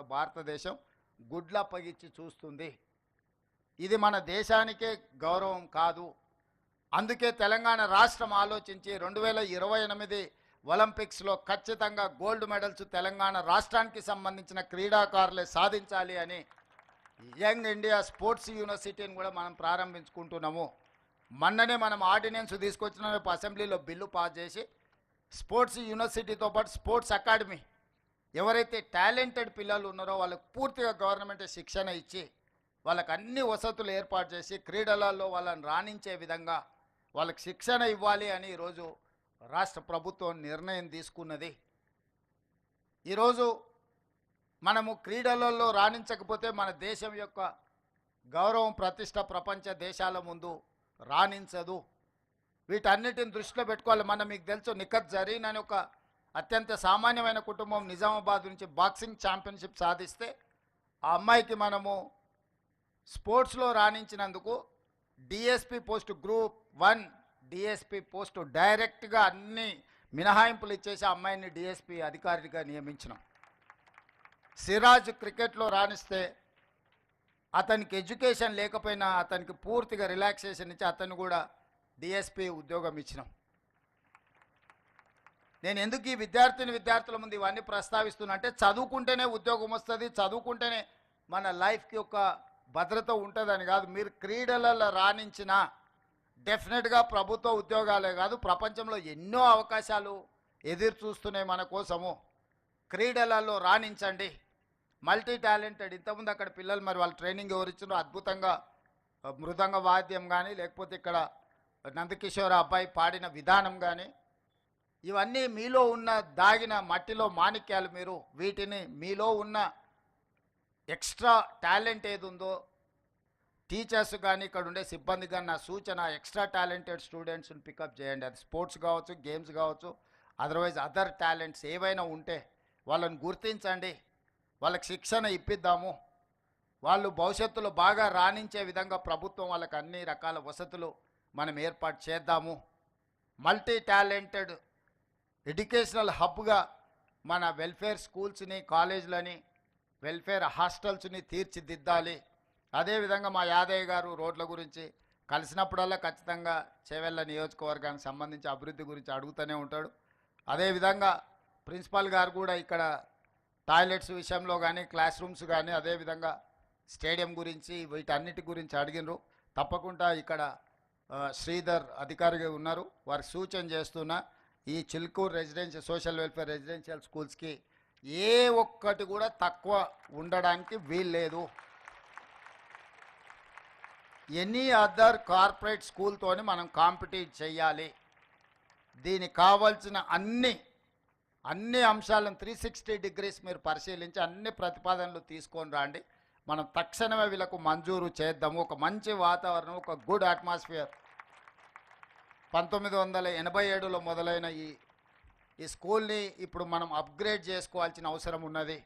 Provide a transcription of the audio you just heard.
ఉన్న భారతదేశం గుడ్లప్పగిచ్చి చూస్తుంది. ఇది మన దేశానికే గౌరవం కాదు. అందుకే తెలంగాణ రాష్ట్రం ఆలోచించి 2028 ఒలింపిక్స్లో ఖచ్చితంగా గోల్డ్ మెడల్స్ తెలంగాణ రాష్ట్రానికి సంబంధించిన క్రీడాకారులే సాధించాలి అని యంగ్ ఇండియా స్పోర్ట్స్ యూనివర్సిటీని కూడా మనం ప్రారంభించుకుంటున్నాము. మొన్ననే మనం ఆర్డినెన్స్ తీసుకొచ్చిన అసెంబ్లీలో బిల్లు పాస్ చేసి స్పోర్ట్స్ యూనివర్సిటీతో పాటు స్పోర్ట్స్ అకాడమీ ఎవరైతే టాలెంటెడ్ పిల్లలు ఉన్నారో వాళ్ళకు పూర్తిగా గవర్నమెంట్ శిక్షణ ఇచ్చి వాళ్ళకి అన్ని వసతులు ఏర్పాటు చేసి క్రీడలలో వాళ్ళని రాణించే విధంగా వాళ్ళకి శిక్షణ ఇవ్వాలి అని ఈరోజు రాష్ట్ర ప్రభుత్వం నిర్ణయం తీసుకున్నది. ఈరోజు మనము క్రీడలలో రాణించకపోతే మన దేశం యొక్క గౌరవం ప్రతిష్ట ప్రపంచ దేశాల ముందు రాణించదు. వీటన్నిటిని దృష్టిలో పెట్టుకోవాలి. మీకు తెలుసు నిఖత్ జరీన్ అని ఒక అత్యంత సామాన్యమైన కుటుంబం నిజామాబాద్ నుంచి బాక్సింగ్ ఛాంపియన్షిప్ సాధిస్తే ఆ అమ్మాయికి మనము స్పోర్ట్స్లో రాణించినందుకు DSP post group 1 DSP post డైరెక్ట్గా అన్ని మినహాయింపులు ఇచ్చేసి ఆ అమ్మాయిని డిఎస్పి అధికారిగా నియమించినాం. సిరాజ్ క్రికెట్లో రాణిస్తే అతనికి ఎడ్యుకేషన్ లేకపోయినా అతనికి పూర్తిగా రిలాక్సేషన్ ఇచ్చి అతను కూడా డిఎస్పి ఉద్యోగం ఇచ్చినాం. నేను ఎందుకు ఈ విద్యార్థుల ముందు ఇవన్నీ ప్రస్తావిస్తున్నా అంటే చదువుకుంటేనే ఉద్యోగం వస్తుంది, చదువుకుంటేనే మన లైఫ్కి ఒక భద్రత ఉంటుందని కాదు. మీరు క్రీడలలో రాణించిన డెఫినెట్గా ప్రభుత్వ ఉద్యోగాలే కాదు ప్రపంచంలో ఎన్నో అవకాశాలు ఎదురు చూస్తున్నాయి మన కోసము. క్రీడలలో రాణించండి. మల్టీ టాలెంటెడ్ ఇంతకుముందు అక్కడ పిల్లలు మరి వాళ్ళ ట్రైనింగ్ ఎవరు ఇచ్చినో అద్భుతంగా మృదంగ వాద్యం కానీ లేకపోతే ఇక్కడ నందకిషోర్ అబ్బాయి పాడిన విధానం కానీ ఇవన్నీ మీలో ఉన్న దాగిన మట్టిలో మాణిక్యాలు. మీరు వీటిని మీలో ఉన్న ఎక్స్ట్రా టాలెంట్ ఏది ఉందో టీచర్స్ కానీ ఇక్కడ ఉండే సిబ్బంది కానీ నా సూచన ఎక్స్ట్రా టాలెంటెడ్ స్టూడెంట్స్ని పికప్ చేయండి. అది స్పోర్ట్స్ కావచ్చు, గేమ్స్ కావచ్చు, అదర్వైజ్ అదర్ టాలెంట్స్ ఏవైనా ఉంటే వాళ్ళని గుర్తించండి, వాళ్ళకి శిక్షణ ఇప్పిద్దాము. వాళ్ళు భవిష్యత్తులో బాగా రాణించే విధంగా ప్రభుత్వం వాళ్ళకి అన్ని రకాల వసతులు మనం ఏర్పాటు చేద్దాము. మల్టీ టాలెంటెడ్ ఎడ్యుకేషనల్ హబ్గా మన వెల్ఫేర్ స్కూల్స్ని, కాలేజీలని, వెల్ఫేర్ హాస్టల్స్ని తీర్చిదిద్దాలి. అదేవిధంగా మా యాదయ్య గారు రోడ్ల గురించి కలిసినప్పుడల్లా ఖచ్చితంగా చేవెళ్ళ నియోజకవర్గానికి సంబంధించి అభివృద్ధి గురించి అడుగుతూనే ఉంటాడు. అదేవిధంగా ప్రిన్సిపాల్ గారు కూడా ఇక్కడ టాయిలెట్స్ విషయంలో కానీ, క్లాస్ రూమ్స్ కానీ, అదేవిధంగా స్టేడియం గురించి వీటన్నిటి గురించి అడిగినరు. తప్పకుండా ఇక్కడ శ్రీధర్ అధికారిగా ఉన్నారు, వారికి సూచన చేస్తున్నా ఈ Chilkur residential social welfare residential స్కూల్స్కి ఏ ఒక్కటి కూడా తక్కువ ఉండడానికి వీల్లేదు. ఎనీ అదర్ కార్పొరేట్ స్కూల్తోని మనం కాంపిటీట్ చేయాలి. దీనికి కావాల్సిన అన్ని అంశాలను 360 డిగ్రీస్ మీరు పరిశీలించి అన్ని ప్రతిపాదనలు తీసుకొని రండి. మనం తక్షణమే వీళ్ళకు మంజూరు చేద్దాము. ఒక మంచి వాతావరణం, ఒక గుడ్ అట్మాస్ఫియర్. 1987లో మొదలైన ఈ స్కూల్ని ఇప్పుడు మనం అప్గ్రేడ్ చేసుకోవాల్సిన అవసరం ఉన్నది.